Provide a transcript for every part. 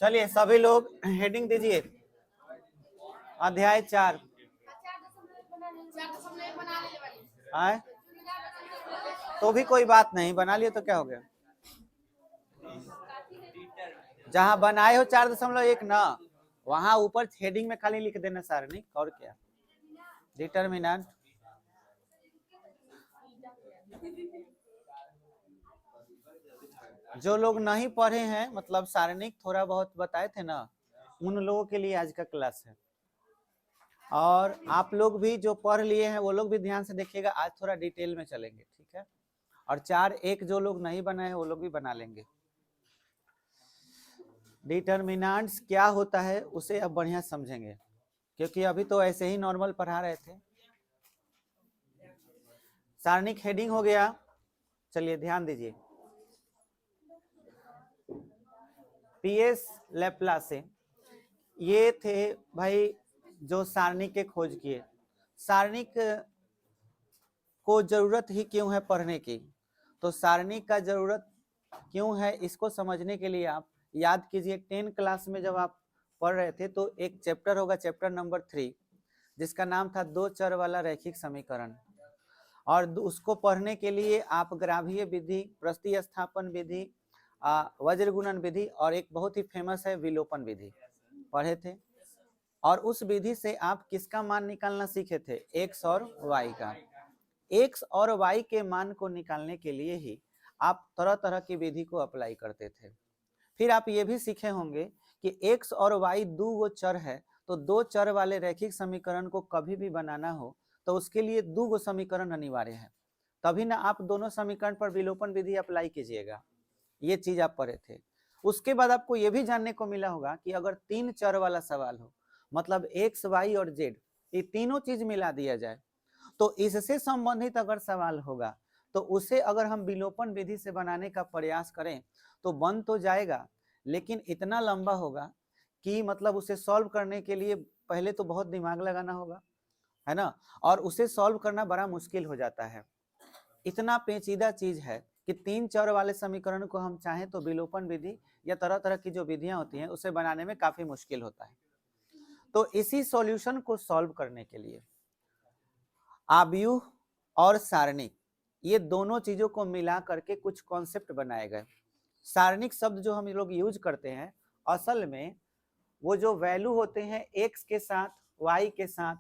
चलिए सभी लोग हेडिंग दीजिए, अध्याय 4। आए तो भी कोई बात नहीं, बना लिए तो क्या हो गया। जहां बनाए हो 4.1 ना, वहां ऊपर हेडिंग में खाली लिख देना सारणी, और क्या। डिटरमिनेंट जो लोग नहीं पढ़े हैं, मतलब सारणिक थोड़ा बहुत बताए थे ना, उन लोगों के लिए आज का क्लास है। और आप लोग भी जो पढ़ लिए हैं वो लोग भी ध्यान से देखिएगा, आज थोड़ा डिटेल में चलेंगे, ठीक है। और 4.1 जो लोग नहीं बनाए वो लोग भी बना लेंगे। डिटरमिनेंट्स क्या होता है उसे अब बढ़िया समझेंगे, क्योंकि अभी तो ऐसे ही नॉर्मल पढ़ा रहे थे। सारणिक हेडिंग हो गया, चलिए ध्यान दीजिए। पीएस लैप्लासे ये थे भाई जो सारणिक के खोज किए। सारणिक को जरूरत ही क्यों है पढ़ने की, तो सारणिक का जरूरत क्यों है इसको समझने के लिए आप याद कीजिए 10 क्लास में जब आप पढ़ रहे थे तो एक चैप्टर होगा, चैप्टर नंबर 3, जिसका नाम था दो चर वाला रैखिक समीकरण। और उसको पढ़ने के लिए आप ग्राभीय विधि, प्रतिस्थापन विधि, वज्र गुणन विधि और एक बहुत ही फेमस है विलोपन विधि पढ़े थे। और उस विधि से आप किसका मान निकालना सीखे थे, एक्स और वाई का। एक्स और वाई के मान को निकालने के लिए ही आप तरह तरह की विधि को अप्लाई करते थे। फिर आप ये भी सीखे होंगे कि एक्स और वाई दो गो चर है, तो दो चर वाले रैखिक समीकरण को कभी भी बनाना हो तो उसके लिए दो गो समीकरण अनिवार्य है, तभी ना आप दोनों समीकरण पर विलोपन विधि अप्लाई कीजिएगा। ये चीज आप पढ़े थे। उसके बाद आपको ये भी जानने को मिला होगा कि अगर 3 चर वाला सवाल हो, मतलब एक्स वाई और जेड, ये तीनों चीज मिला दिया जाए, तो इससे संबंधित अगर सवाल होगा तो उसे अगर हम विलोपन विधि से बनाने का प्रयास करें तो बन तो जाएगा, लेकिन इतना लंबा होगा कि मतलब उसे सॉल्व करने के लिए पहले तो बहुत दिमाग लगाना होगा, है ना। और उसे सॉल्व करना बड़ा मुश्किल हो जाता है। इतना पेचीदा चीज है कि 3 चर वाले समीकरण को हम चाहें तो विलोपन विधि या तरह तरह की जो विधियां होती हैं उसे बनाने में काफी मुश्किल होता है। तो इसी सॉल्यूशन को सॉल्व करने के लिए आव्यूह और सारणिक, ये दोनों चीजों को मिला करके कुछ कॉन्सेप्ट बनाए गए। सारणिक शब्द जो हम लोग यूज करते हैं, असल में वो जो वैल्यू होते हैं एक्स के साथ वाई के साथ,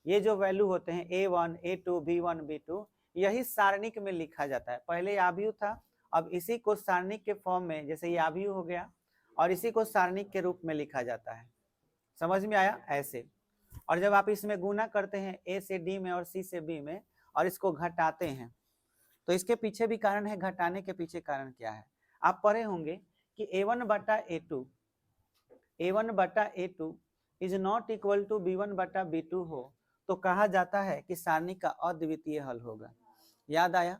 ये जो वैल्यू होते हैं a1 a2 b1 b2, यही सारणिक में लिखा जाता है। पहले आव्यूह था, अब इसी को सारणिक के फॉर्म में, जैसे ये आव्यूह हो गया और इसी को सारणिक के रूप में लिखा जाता है। समझ में आया ऐसे। और जब आप इसमें गुना करते हैं ए से डी में और सी से बी में और इसको घटाते हैं, तो इसके पीछे भी कारण है, घटाने के पीछे कारण क्या है। आप पढ़े होंगे कि a1 बटा a2 is not equal to b1 बटा b2 हो तो कहा जाता है कि सारणी का अद्वितीय हल होगा। याद आया।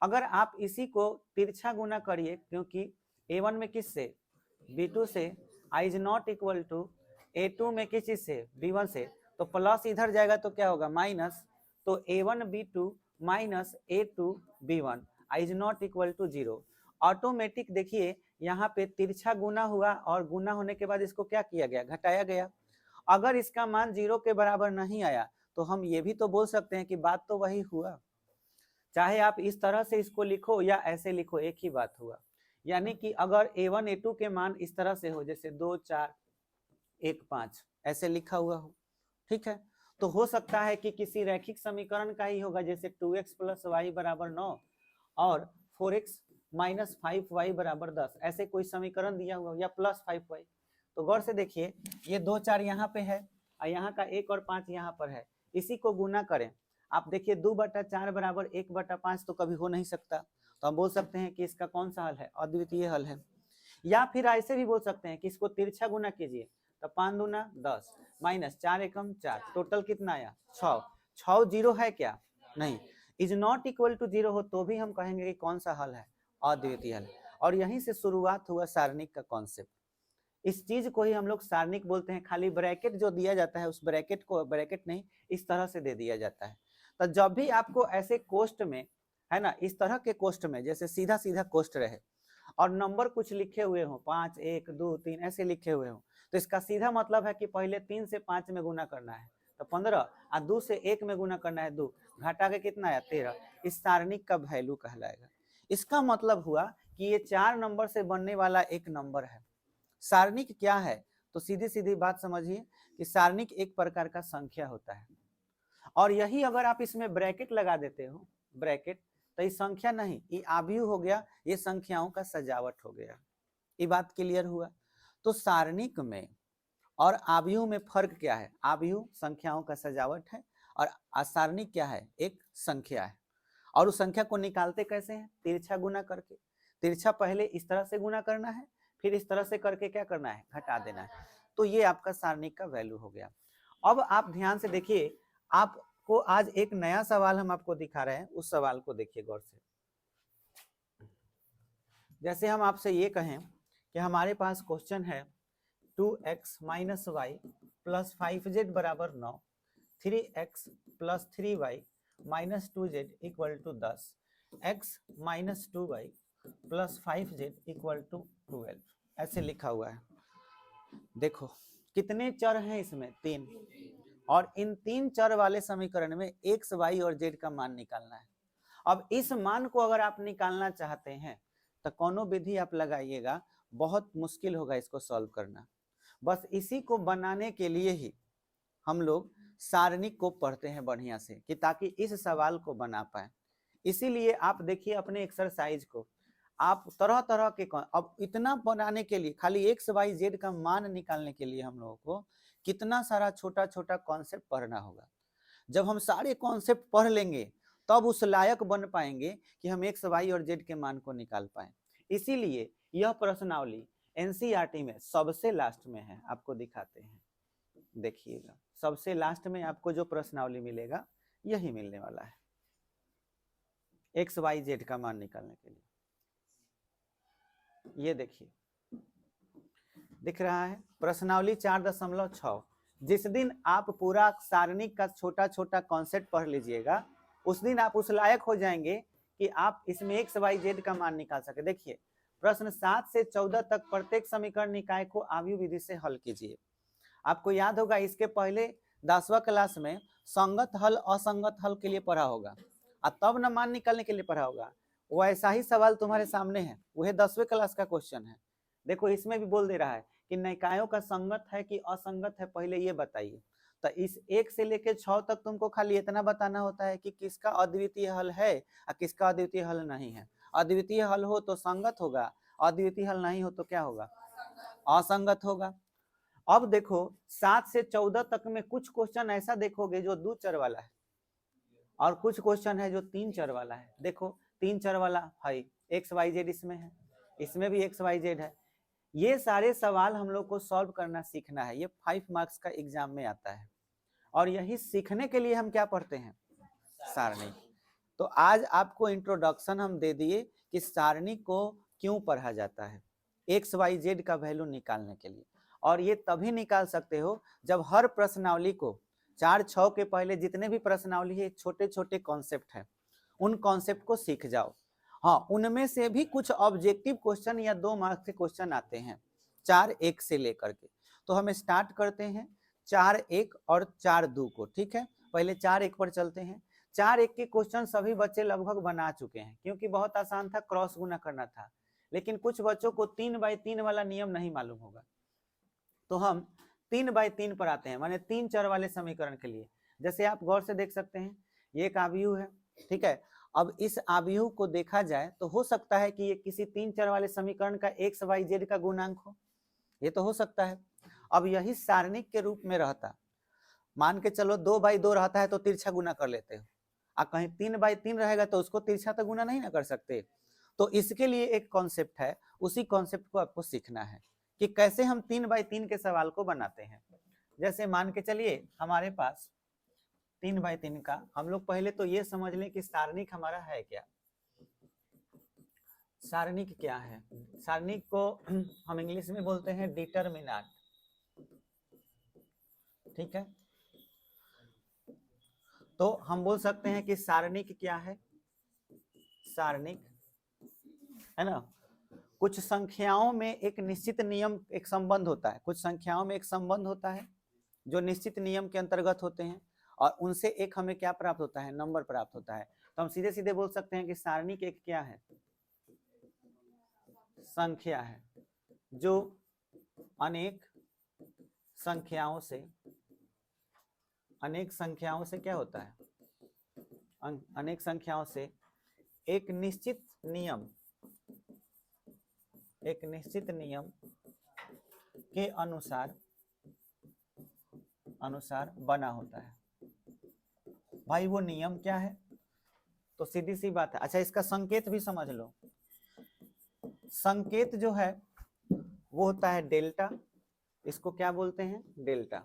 अगर आप इसी को तिरछा गुना करिए, क्योंकि a1 में किस से, b2 से, i is not equal to a2 में किस चीज से, b1 से, तो प्लस इधर जाएगा तो क्या होगा, माइनस। तो a1 b2 minus a2 b1 i is not equal to 0। Automatic देखिए यहाँ पे तिरछा गुना हुआ और गुना होने के बाद इसको क्या किया गया, घटाया गया। अगर इसका मान 0 के बराबर नहीं आया तो हम ये भी तो बोल सकते हैं कि बात तो वही हुआ, चाहे आप इस तरह से इसको लिखो या ऐसे लिखो, एक ही बात हुआ। यानी कि अगर a1 a2 के मान इस तरह से हो, जैसे 2 4 1 5 ऐसे लिखा हुआ हो, ठीक है, तो हो सकता है कि किसी रैखिक समीकरण का ही होगा, जैसे 2x प्लस वाई बराबर 9 और 4x माइनस 5y बराबर 10, ऐसे कोई समीकरण दिया हुआ या प्लस 5y। तो गौर से देखिए, ये 2 4 यहाँ पे है और यहाँ का 1 और 5 यहाँ पर है, इसी को गुना करें, आप देखिए 2 बटा 4 बराबर 1 बटा 5 तो कभी हो नहीं सकता, तो हम बोल सकते हैं कि इसका कौन सा हल है, अद्वितीय हल है। या फिर ऐसे भी बोल सकते हैं कि इसको तिरछा गुना कीजिए, तो 5 दूना 10 माइनस 4 एकम 4, टोटल कितना आया 6। 6 जीरो है क्या, नहीं। इज नॉट इक्वल टू 0 हो तो भी हम कहेंगे कि कौन सा हल है, अद्वितीय हल। और यहीं से शुरुआत हुआ सारणिक का कॉन्सेप्ट। इस चीज को ही हम लोग सारणिक बोलते हैं। खाली ब्रैकेट जो दिया जाता है उस ब्रैकेट को ब्रैकेट नहीं इस तरह से दे दिया जाता है। तो जब भी आपको ऐसे कोष्ट में, है ना, इस तरह के कोष्ट में, जैसे सीधा सीधा कोष्ट रहे और नंबर कुछ लिखे हुए हो 5 1 2 3 ऐसे लिखे हुए हो, तो इसका सीधा मतलब है कि पहले 3 से 5 में गुना करना है तो 15 और 2 से 1 में गुना करना है 2, घटा के कितना आया 13। इस सारणिक का वैल्यू कहलाएगा। इसका मतलब हुआ कि ये 4 नंबर से बनने वाला एक नंबर है। सारणिक क्या है? तो सीधी सीधी बात समझिए कि सारणिक एक प्रकार का संख्या होता है, और यही अगर आप इसमें ब्रैकेट लगा देते हो, ब्रैकेट, तो ये संख्या नहीं, ये आव्यूह हो गया, ये संख्याओं का सजावट हो गया। ये बात क्लियर हुआ? तो सारणिक में और आव्यूह में फर्क क्या है? आव्यूह संख्याओं का सजावट है और सारणिक क्या है? एक संख्या है। और उस संख्या को निकालते कैसे हैं? तिरछा गुना करके। तिरछा पहले इस तरह से गुना करना है, फिर इस तरह से करके क्या करना है? घटा देना है। तो ये आपका सारणिक का वैल्यू हो गया। अब आप ध्यान से देखिए, आपको आज एक नया सवाल हम आपको दिखा रहे हैं, उस सवाल को देखिए गौर से। जैसे हम आपसे ये कहें कि हमारे पास क्वेश्चन है 2x minus Y plus 5z बराबर 9, 3x plus 3y minus 2z equal to 10, x minus 2y plus 5z equal to 12, ऐसे लिखा हुआ है। देखो कितने चर हैं इसमें? 3, और इन 3 चर वाले समीकरण में x, y और z का मान निकालना है। अब इस मान को अगर आप निकालना चाहते हैं तो कोनो विधि आप लगाइएगा, बहुत मुश्किल होगा इसको सॉल्व करना। बस इसी को बनाने के लिए ही हम लोग सारणिक को पढ़ते हैं बढ़िया से, कि ताकि इस सवाल को बना पाए। इसीलिए आप देखिए अपने एक्सरसाइज को, आप तरह तरह के, अब इतना बनाने के लिए खाली x, y, z का मान निकालने के लिए हम लोगों को कितना सारा छोटा छोटा कॉन्सेप्ट पढ़ना होगा। जब हम सारे कॉन्सेप्ट पढ़ लेंगे तब उस लायक बन पाएंगे कि हम x, y और z के मान को निकाल पाए। इसीलिए यह प्रश्नावली एनसीईआरटी में सबसे लास्ट में है, आपको दिखाते हैं, देखिएगा सबसे लास्ट में आपको जो प्रश्नावली मिलेगा यही मिलने वाला है, x, y, z का मान निकालने के लिए। ये देखिए दिख रहा है प्रश्नावली 4.6। जिस दिन आप पूरा सारणिक का छोटा छोटा कॉन्सेप्ट पढ़ लीजिएगा, उस दिन आप उस लायक हो जाएंगे कि आप इसमें x, y, z का मान निकाल सके। देखिए प्रश्न 7 से 14 तक प्रत्येक समीकरण निकाय को आव्यूह विधि से हल कीजिए। आपको याद होगा इसके पहले 10वां क्लास में संगत हल असंगत हल के लिए पढ़ा होगा, और तब न मान निकालने के लिए पढ़ा होगा। वो ऐसा ही सवाल तुम्हारे सामने है, वह 10वें क्लास का क्वेश्चन है। देखो इसमें भी बोल दे रहा है कि निकायों का संगत है कि असंगत है, पहले ये बताइए। तो इस 1 से लेकर 6 तक तुमको खाली इतना बताना होता है कि किसका अद्वितीय हल है और किसका अद्वितीय हल नहीं है। अद्वितीय हल हो तो संगत होगा, अद्वितीय हल नहीं हो तो क्या होगा? असंगत होगा। अब देखो 7 से 14 तक में कुछ क्वेश्चन ऐसा देखोगे जो 2 चर वाला है, और कुछ क्वेश्चन है जो 3 चर वाला है। देखो 3 चर वाला है x, y, z, इसमें है, इसमें भी x, y, z है। ये सारे सवाल हम लोग को सॉल्व करना सीखना है, ये 5 मार्क्स का एग्जाम में आता है। और यही सीखने के लिए हम क्या पढ़ते हैं? सारणी। तो आज आपको इंट्रोडक्शन हम दे दिए कि सारणी को क्यों पढ़ा जाता है, x, y, z का वैल्यू निकालने के लिए। और ये तभी निकाल सकते हो जब हर प्रश्नावली को 4-6 के पहले जितने भी प्रश्नावली है छोटे छोटे कॉन्सेप्ट है, उन कॉन्सेप्ट को सीख जाओ। हाँ, उनमें से भी कुछ ऑब्जेक्टिव क्वेश्चन या 2 मार्क्स के क्वेश्चन आते हैं 4-1 से लेकर के। तो हम स्टार्ट करते हैं 4-1 और 4-2 को, ठीक है। पहले 4-1 पर चलते हैं। 4-1 के क्वेश्चन सभी बच्चे लगभग बना चुके हैं, क्योंकि बहुत आसान था, क्रॉस गुना करना था। लेकिन कुछ बच्चों को 3/3 वाला नियम नहीं मालूम होगा, तो हम 3/3 पर आते हैं, माने 3 चर वाले समीकरण के लिए। जैसे आप गौर से देख सकते हैं, ये एक आव्यूह है, ठीक है। अब इस आव्यूह को देखा जाए तो हो सकता है कि ये किसी 3 चर वाले समीकरण का x, y, z का गुणांक हो, ये तो हो सकता है। अब यही सारणिक के रूप में रहता, मान के चलो 2/2 रहता है तो तिरछा गुना कर लेते हो, और कहीं 3/3 रहेगा तो उसको तिरछा तो गुना नहीं ना कर सकते। तो इसके लिए एक कॉन्सेप्ट है, उसी कॉन्सेप्ट को आपको सीखना है कि कैसे हम 3/3 के सवाल को बनाते हैं। जैसे मान के चलिए हमारे पास 3/3 का, हम लोग पहले तो ये समझ लें कि सारणिक हमारा है क्या। सारणिक क्या है? सारणिक को हम इंग्लिश में बोलते हैं डिटरमिनेंट, ठीक है। तो हम बोल सकते हैं कि सारणिक क्या है, सारणिक है ना। कुछ संख्याओं में एक निश्चित नियम, एक संबंध होता है, कुछ संख्याओं में एक संबंध होता है जो निश्चित नियम के अंतर्गत होते हैं, और उनसे एक हमें क्या प्राप्त होता है, नंबर प्राप्त होता है। तो हम सीधे सीधे बोल सकते हैं कि सारणिक एक क्या है, संख्या है जो अनेक संख्याओं से क्या होता है, अनेक संख्याओं से एक निश्चित नियम के अनुसार बना होता है। भाई वो नियम क्या है, तो सीधी सी बात है। अच्छा, इसका संकेत भी समझ लो। संकेत जो है वो होता है डेल्टा, इसको क्या बोलते हैं, डेल्टा।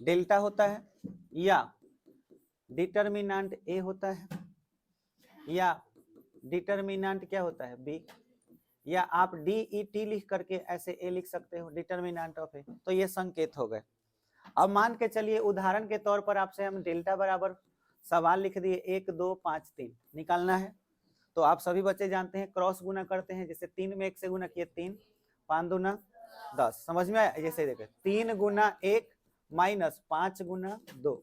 डेल्टा होता है, या डिटर्मिनेंट ए होता है, या डिटर्मिनेंट क्या होता है, बी, या आप DET लिख करके ऐसे ए लिख सकते हो, डिटर्मिनेंट ऑफ ए। तो ये संकेत हो गए। अब मान के चलिए उदाहरण के तौर पर आपसे हम डेल्टा बराबर सवाल लिख दिए 1 2 5 3 निकालना है। तो आप सभी बच्चे जानते हैं क्रॉस गुना करते हैं, जैसे 3 में 1 से गुना किए 3, 5 दूना 10, समझ में आया। जैसे देखे 3 गुना 1 माइनस 5 गुना 2,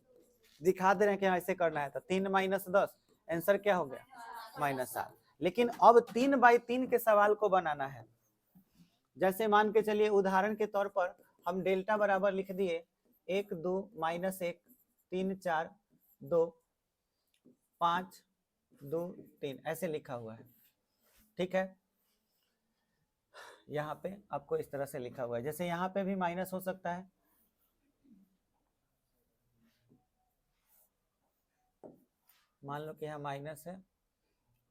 दिखा दे रहे हैं कि ऐसे करना है। तो 3 माइनस 10, आंसर क्या हो गया, -7। लेकिन अब 3/3 के सवाल को बनाना है। जैसे मान के चलिए उदाहरण के तौर पर हम डेल्टा बराबर लिख दिए 1 2 -1 3 4 2 5 2 3, ऐसे लिखा हुआ है, ठीक है। यहाँ पे आपको इस तरह से लिखा हुआ है, जैसे यहाँ पे भी माइनस हो सकता है, मान लो कि यहाँ माइनस है,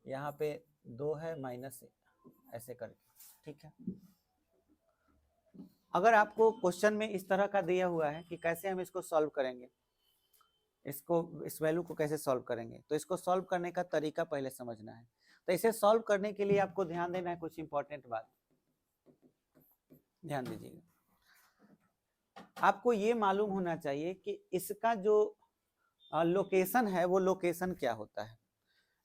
यहाँ पे 2 है माइनस, ऐसे करके, ठीक है। अगर आपको क्वेश्चन में इस तरह का दिया हुआ है कि कैसे हम इसको सॉल्व करेंगे, इस वैल्यू को कैसे सॉल्व करेंगे, तो इसको सॉल्व करने का तरीका पहले समझना है। तो इसे सॉल्व करने के लिए आपको ध्यान देना है कुछ इंपॉर्टेंट बात, ध्यान दीजिएगा। आपको ये मालूम होना चाहिए कि इसका जो लोकेशन है वो लोकेशन क्या होता है।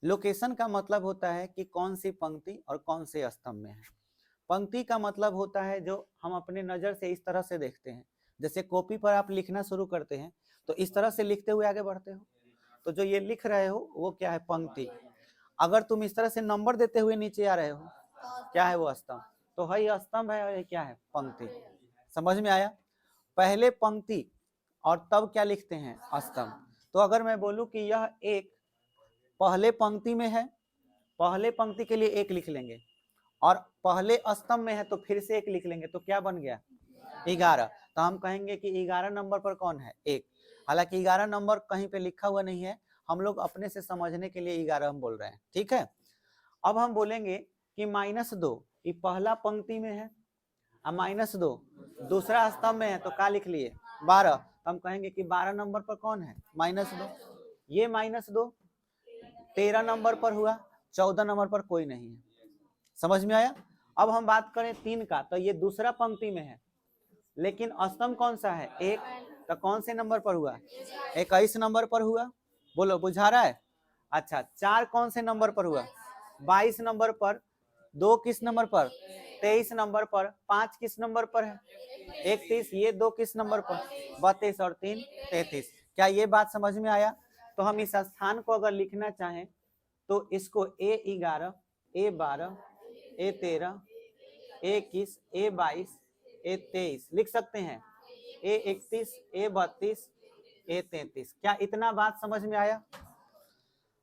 लोकेशन का मतलब होता है कि कौन सी पंक्ति और कौन से स्तंभ में है। पंक्ति का मतलब होता है जो हम अपने नजर से इस तरह से देखते हैं, जैसे कॉपी पर आप लिखना शुरू करते हैं तो इस तरह से लिखते हुए आगे बढ़ते हो, तो जो ये लिख रहे हो वो क्या है, पंक्ति। अगर तुम इस तरह से नंबर देते हुए नीचे आ रहे हो, क्या है वो, स्तंभ। तो है ये स्तंभ है और ये क्या है, पंक्ति। समझ में आया। पहले पंक्ति और तब क्या लिखते हैं, स्तंभ। तो अगर मैं बोलूं कि यह एक पहले पंक्ति में है, पहले पंक्ति के लिए 1 लिख लेंगे, और पहले स्तंभ में है तो फिर से 1 लिख लेंगे, तो क्या बन गया, 11। तो हम कहेंगे कि 11 नंबर पर कौन है, 1। हालांकि 11 नंबर कहीं पे लिखा हुआ नहीं है, हम लोग अपने से समझने के लिए 11 हम बोल रहे हैं, ठीक है। अब हम बोलेंगे कि -2 ये पहला पंक्ति में है, और -2 दूसरा स्तंभ में है, तो क्या लिख लिए, 12। हम कहेंगे कि 12 नंबर पर कौन है, -2। ये -2 13 नंबर पर हुआ, 14 नंबर पर कोई नहीं है। समझ में आया। अब हम बात करें 3 का, तो ये दूसरा पंक्ति में है, लेकिन स्तंभ कौन सा है, 1। तो कौन से नंबर पर हुआ, 21 नंबर पर हुआ। बोलो, बुझा रहा है। अच्छा, 4 कौन से नंबर पर हुआ, 22 नंबर पर। 2 किस नंबर पर, 23 नंबर पर। 5 किस नंबर पर है, 31। ये 2 किस नंबर पर, 32, और 3 33। क्या ये बात समझ में आया। तो हम इस स्थान को अगर लिखना चाहें तो इसको A11 A12 A13 A21 A22 A23 लिख सकते हैं, A31 A32 A33। क्या इतना बात समझ में आया।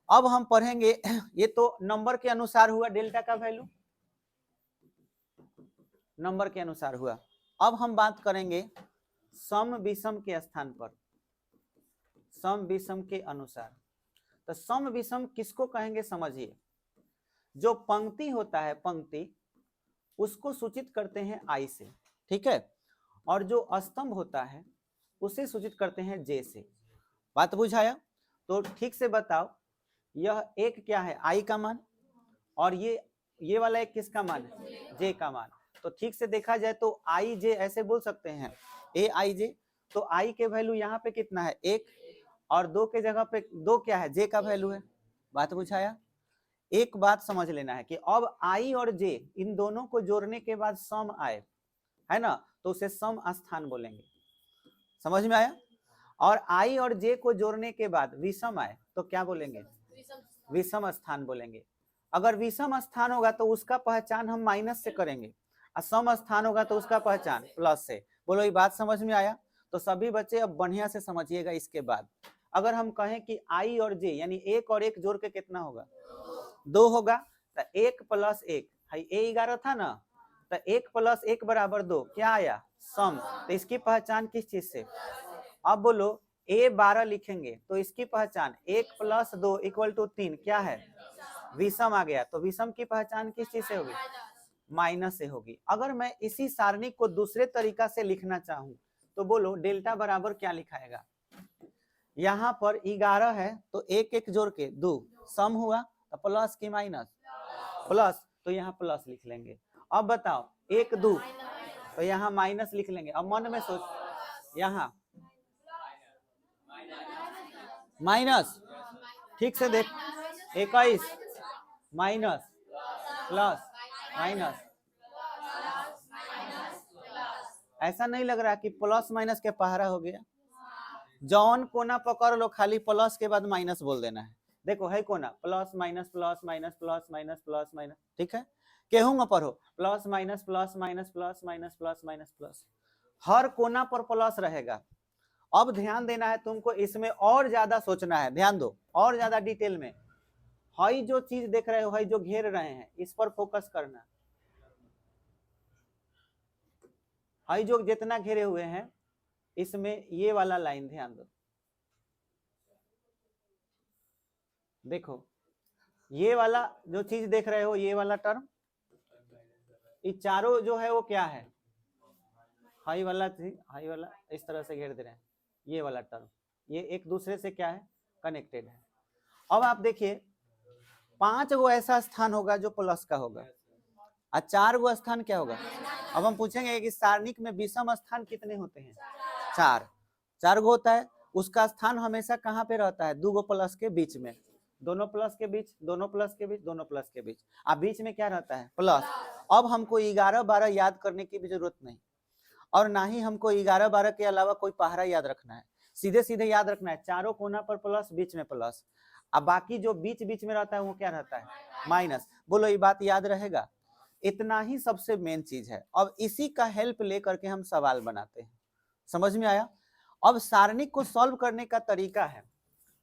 अब हम पढ़ेंगे, ये तो नंबर के अनुसार हुआ, डेल्टा का वैल्यू नंबर के अनुसार हुआ। अब हम बात करेंगे सम विषम के स्थान पर, सम विषम के अनुसार। तो सम विषम किसको कहेंगे, समझिए। जो पंक्ति होता है, पंक्ति उसको सूचित करते हैं I से, ठीक है। और जो स्तंभ होता है उसे सूचित करते हैं J से। बात बुझाया। तो ठीक से बताओ, यह एक क्या है, I का मान, और ये वाला एक किसका मान है, J का मान। तो ठीक से देखा जाए तो I J ऐसे बोल सकते हैं, A I J। तो I के वैल्यू यहाँ पे कितना है, 1, और 2 के जगह पे 2 क्या है, J का वैल्यू है। बात बुझाया। एक बात समझ लेना है कि अब आई और जे इन दोनों को जोड़ने के बाद सम आए, है ना, तो उसे सम स्थान बोलेंगे। समझ में आया? और आई और जे को जोड़ने के बाद विषम आए तो क्या बोलेंगे? विषम स्थान बोलेंगे। अगर विषम स्थान होगा तो उसका पहचान हम माइनस से करेंगे, और सम स्थान होगा तो उसका पहचान प्लस से। बोलो ये बात समझ में आया? तो सभी बच्चे अब बढ़िया से समझिएगा। इसके बाद अगर हम कहें कि आई और जे यानी एक और एक जोड़ के कितना होगा? 2 होगा। तो 1 + 1 ए 11 था ना, तो 1 + 1 = 2, क्या आया? सम। तो इसकी पहचान किस चीज से? अब बोलो ए 12 लिखेंगे तो इसकी पहचान 1 + 2 = 3, क्या है? विषम आ गया। तो विषम की पहचान किस चीज से होगी? माइनस से होगी। अगर मैं इसी सारणी को दूसरे तरीका से लिखना चाहूं तो बोलो डेल्टा बराबर क्या लिखाएगा? यहाँ पर 11 है तो एक एक जोड़ के 2 सम हुआ, तो प्लस की माइनस? प्लस, तो यहाँ प्लस लिख लेंगे। अब बताओ 1 2 तो यहाँ माइनस लिख लेंगे। अब मन में सोच, यहाँ माइनस, ठीक से देख, 21 माइनस प्लस माइनस, ऐसा नहीं लग रहा कि प्लस माइनस के पहाड़ा हो गया? जौन कोना पकड़ लो, खाली प्लस के बाद माइनस बोल देना है। देखो है कोना, plus minus plus minus plus minus plus minus, ठीक है? केहूंगा पढ़ो plus minus plus minus plus minus plus minus plus, हर कोना पर प्लस रहेगा। अब ध्यान देना है तुमको, इसमें और ज्यादा सोचना है, ध्यान दो और ज्यादा डिटेल में। हई जो चीज देख रहे हो, हई जो घेर रहे हैं, इस पर फोकस करना। हई जो जितना घेरे हुए हैं इसमें ये वाला लाइन ध्यान दो। देखो ये वाला जो चीज देख रहे हो, ये वाला टर्म, ये चारों जो है वो क्या है? हाई वाला चीज, हाई वाला इस तरह से घेर दे रहे हैं, ये वाला टर्म, ये एक दूसरे से क्या है? कनेक्टेड है। अब आप देखिए 5 गो ऐसा स्थान होगा जो प्लस का होगा, और 4 गो स्थान क्या होगा? अब हम पूछेंगे कि सारणिक में विषम स्थान कितने होते हैं? 4 गो होता है। उसका स्थान हमेशा कहाँ पे रहता है? 2 गो प्लस के बीच में, दोनों प्लस के बीच, दोनों प्लस के बीच, दोनों प्लस के बीच, अब बीच में क्या रहता है? प्लस। अब हमको 11 12 याद करने की भी जरूरत नहीं, और ना ही हमको 11 12 के अलावा कोई पहाड़ा याद रखना है। सीधे सीधे याद रखना है, चारों कोना पर प्लस, बीच में प्लस, अब बाकी जो बीच बीच में रहता है वो क्या रहता है? माइनस। बोलो ये बात याद रहेगा? इतना ही सबसे मेन चीज है। अब इसी का हेल्प लेकर के हम सवाल बनाते हैं। समझ में आया? अब सारणिक को सॉल्व करने का तरीका है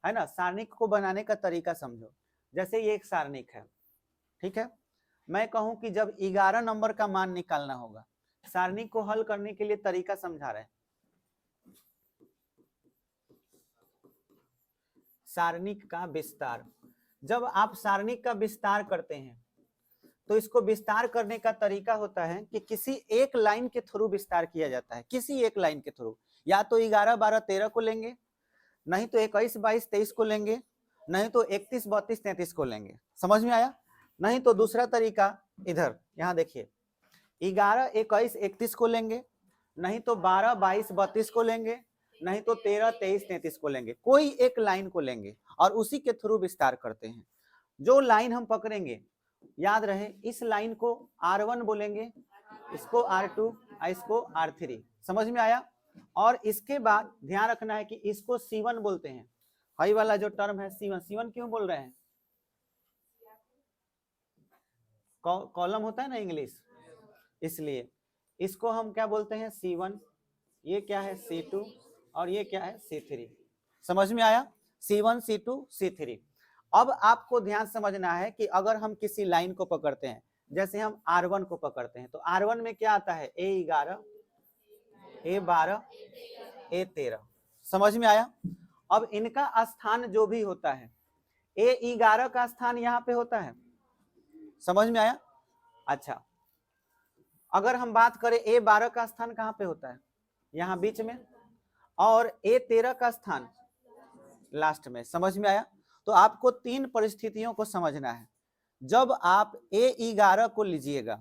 ना, सारणिक को बनाने का तरीका समझो। जैसे ये एक सारणिक है, ठीक है? मैं कहूं कि जब 11 नंबर का मान निकालना होगा, सारणिक को हल करने के लिए तरीका समझा रहे हैं। सारणिक का विस्तार, जब आप सारणिक का विस्तार करते हैं तो इसको विस्तार करने का तरीका होता है कि किसी एक लाइन के थ्रू विस्तार किया जाता है, किसी एक लाइन के थ्रू। या तो 11 12 13 को लेंगे, नहीं तो 21 22 23 को लेंगे, नहीं तो 31 32 33 को लेंगे। समझ में आया? नहीं तो दूसरा तरीका इधर, यहाँ देखिए 11 21 31 को लेंगे, नहीं तो 12 22 32 को लेंगे, नहीं तो 13 23 33 को लेंगे। कोई एक लाइन को लेंगे और उसी के थ्रू विस्तार करते हैं। जो लाइन हम पकड़ेंगे, याद रहे इस लाइन को R1 बोलेंगे, इसको R2, इसको R3। समझ में आया? और इसके बाद ध्यान रखना है कि इसको C1 बोलते हैं। हाई वाला जो टर्म है C1, C1 क्यों बोल रहे हैं? कॉलम होता है ना इंग्लिश, इसलिए इसको हम क्या बोलते हैं? C1। ये क्या है? C2, और ये क्या है? C3। समझ में आया? C1 C2 C3। अब आपको ध्यान समझना है कि अगर हम किसी लाइन को पकड़ते हैं, जैसे हम R1 को पकड़ते हैं, तो R1 में क्या आता है? A11 A12 A13। समझ में आया? अब इनका स्थान जो भी होता है, A11 का स्थान यहाँ पे होता है। समझ में आया? अच्छा, अगर हम बात करें A12 का स्थान कहाँ पे होता है? यहाँ बीच में, और A13 का स्थान लास्ट में। समझ में आया? तो आपको 3 परिस्थितियों को समझना है। जब आप A11 को लीजिएगा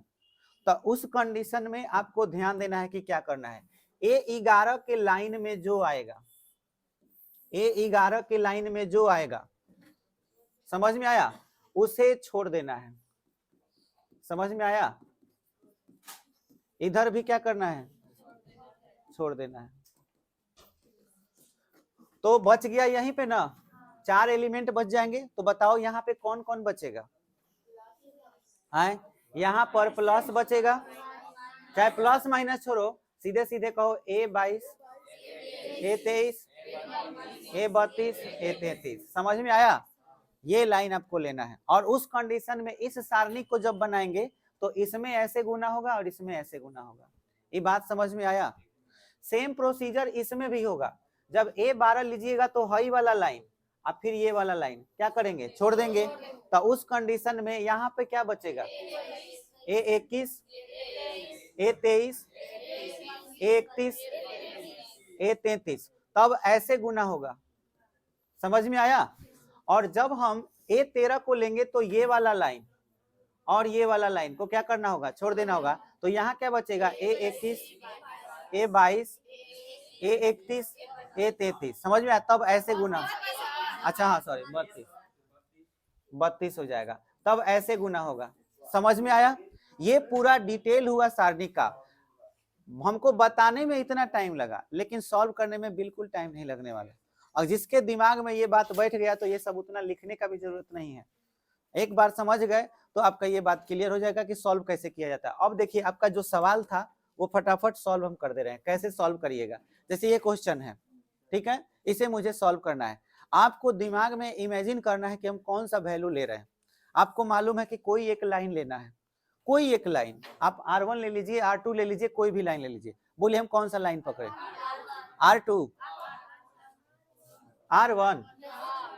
तो उस कंडीशन में आपको ध्यान देना है कि क्या करना है। A11 के लाइन में जो आएगा, A11 के लाइन में जो आएगा, समझ में आया? उसे छोड़ देना है। समझ में आया? इधर भी क्या करना है? छोड़ देना है। तो बच गया यहीं पे ना, 4 एलिमेंट बच जाएंगे। तो बताओ यहाँ पे कौन कौन बचेगा? है यहाँ पर प्लस बचेगा, चाहे प्लस माइनस छोड़ो, सीधे सीधे कहो A22, A23, A32, A33। समझ में आया? ये लाइन आपको लेना है। और उस कंडीशन में इस सारणी को जब बनाएंगे तो इसमें ऐसे गुना होगा और इसमें ऐसे गुना होगा। ये बात समझ में आया? सेम प्रोसीजर इसमें भी होगा। जब A12 लीजिएगा तो हई वाला लाइन और फिर ये वाला लाइन क्या करेंगे? छोड़ देंगे। तो उस कंडीशन में यहाँ पे क्या बचेगा? A21, A23, A31, A33। तब ऐसे गुना होगा। समझ में आया? और जब हम A13 को लेंगे तो ये वाला लाइन और ये वाला लाइन को क्या करना होगा? छोड़ देना होगा। तो यहाँ क्या बचेगा? A21, A22, A31, A33। समझ में आया? तब ऐसे गुना, अच्छा हाँ सॉरी 32 हो जाएगा। तब ऐसे गुना होगा। समझ में आया? ये पूरा डिटेल हुआ सारणी का। हमको बताने में इतना टाइम लगा, लेकिन सॉल्व करने में बिल्कुल टाइम नहीं लगने वाला। और जिसके दिमाग में ये बात बैठ गया तो ये सब उतना लिखने का भी जरूरत नहीं है। एक बार समझ गए तो आपका ये बात क्लियर हो जाएगा कि सॉल्व कैसे किया जाता है। अब देखिए आपका जो सवाल था वो फटाफट सॉल्व हम कर दे रहे हैं। कैसे सॉल्व करिएगा? जैसे ये क्वेश्चन है, ठीक है, इसे मुझे सॉल्व करना है। आपको दिमाग में इमेजिन करना है कि हम कौन सा वैल्यू ले रहे हैं। आपको मालूम है कि कोई एक लाइन लेना है, कोई एक लाइन। आप R1 ले लीजिए, R2 ले लीजिए, कोई भी लाइन ले लीजिए। बोलिए हम कौन सा लाइन पकड़े? R2, R1।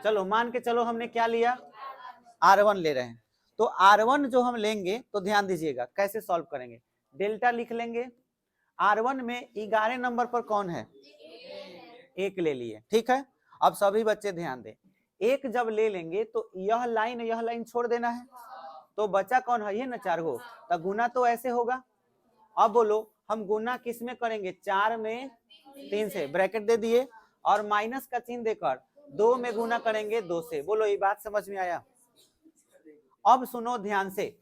चलो मान के चलो हमने क्या लिया? R1 ले रहे हैं। तो R1 जो हम लेंगे तो ध्यान दीजिएगा कैसे सॉल्व करेंगे। डेल्टा लिख लेंगे। R1 में 11 नंबर पर कौन है? एक ले लिए, ठीक है। अब सभी बच्चे ध्यान दें, एक जब ले लेंगे तो यह लाइन छोड़ देना है। तो बचा कौन है? ये ना 4 गो। तो गुना तो ऐसे होगा। अब बोलो हम गुना किस में करेंगे? 4 में 3 से, ब्रैकेट दे दिए और माइनस का चिन्ह देकर 2 में गुना करेंगे 2 से। बोलो ये बात समझ में आया? अब सुनो ध्यान से,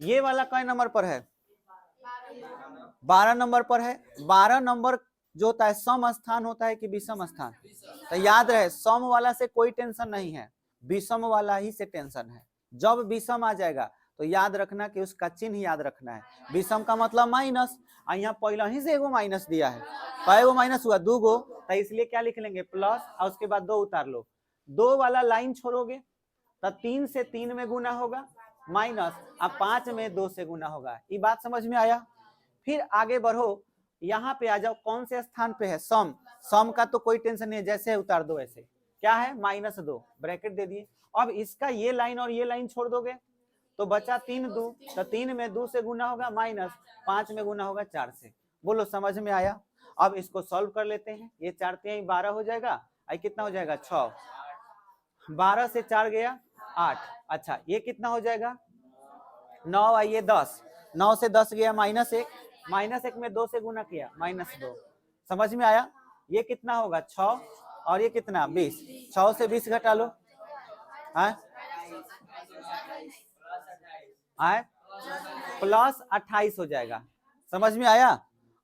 ये वाला कई नंबर पर है? 12 नंबर पर है। 12 नंबर जो होता है सम स्थान होता है कि विषम स्थान? तो याद रहे सम वाला से कोई टेंशन नहीं है, विषम वाला ही से टेंशन है। जब विषम आ जाएगा तो याद रखना कि उसका चिन्ह याद रखना है। विषम का मतलब माइनस, और यहाँ पहले ही से एगो माइनस दिया है। कई माइनस हुआ? 2 गो। तो इसलिए क्या लिख लेंगे? प्लस, और उसके बाद 2 उतार लो। 2 वाला लाइन छोड़ोगे तो 3 से 3 में गुना होगा माइनस, अब 5 में 2 से गुना होगा। ये बात समझ में आया? फिर आगे बढ़ो, यहाँ पे आ जाओ। कौन से स्थान पे है? सम। सम का तो कोई टेंशन नहीं है, जैसे उतार दो ऐसे। क्या है? -2, ब्रैकेट दे दिए। अब इसका ये लाइन और ये लाइन छोड़ दोगे तो बचा 3 2, तो 3 में 2 से गुना होगा माइनस, 5 में गुना होगा 4 से। बोलो समझ में आया? अब इसको सॉल्व कर लेते हैं। ये 4 3 12 हो जाएगा, आई कितना हो जाएगा? 6। 12 से 4 गया 8। अच्छा ये कितना हो जाएगा? 9, आइए 10। 9 से 10 गया -1, -1 में 2 से गुना किया -2। समझ में आया? ये कितना होगा? 6, और ये कितना? 20। 6 से 20 घटा लो, प्लस 28 हो जाएगा। समझ में आया?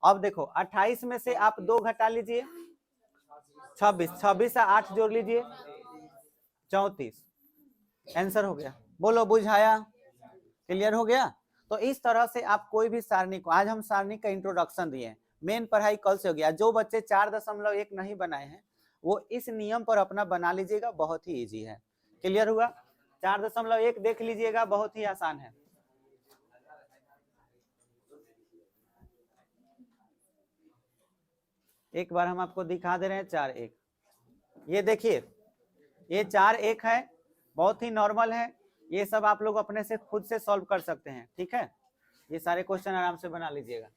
अब देखो 28 में से आप 2 घटा लीजिए, 26। 26 से 8 जोड़ लीजिए, 34। आंसर हो गया। बोलो बुझाया? क्लियर हो गया? तो इस तरह से आप कोई भी सारणी को, आज हम सारणी का इंट्रोडक्शन दिए, मेन पढ़ाई कल से हो गया। जो बच्चे 4.1 नहीं बनाए हैं वो इस नियम पर अपना बना लीजिएगा, बहुत ही इजी है। क्लियर हुआ? 4.1 देख लीजिएगा, बहुत ही आसान है। एक बार हम आपको दिखा दे रहे हैं 4.1। ये देखिए ये 4.1 है, बहुत ही नॉर्मल है। ये सब आप लोग अपने से खुद से सॉल्व कर सकते हैं, ठीक है। ये सारे क्वेश्चन आराम से बना लीजिएगा।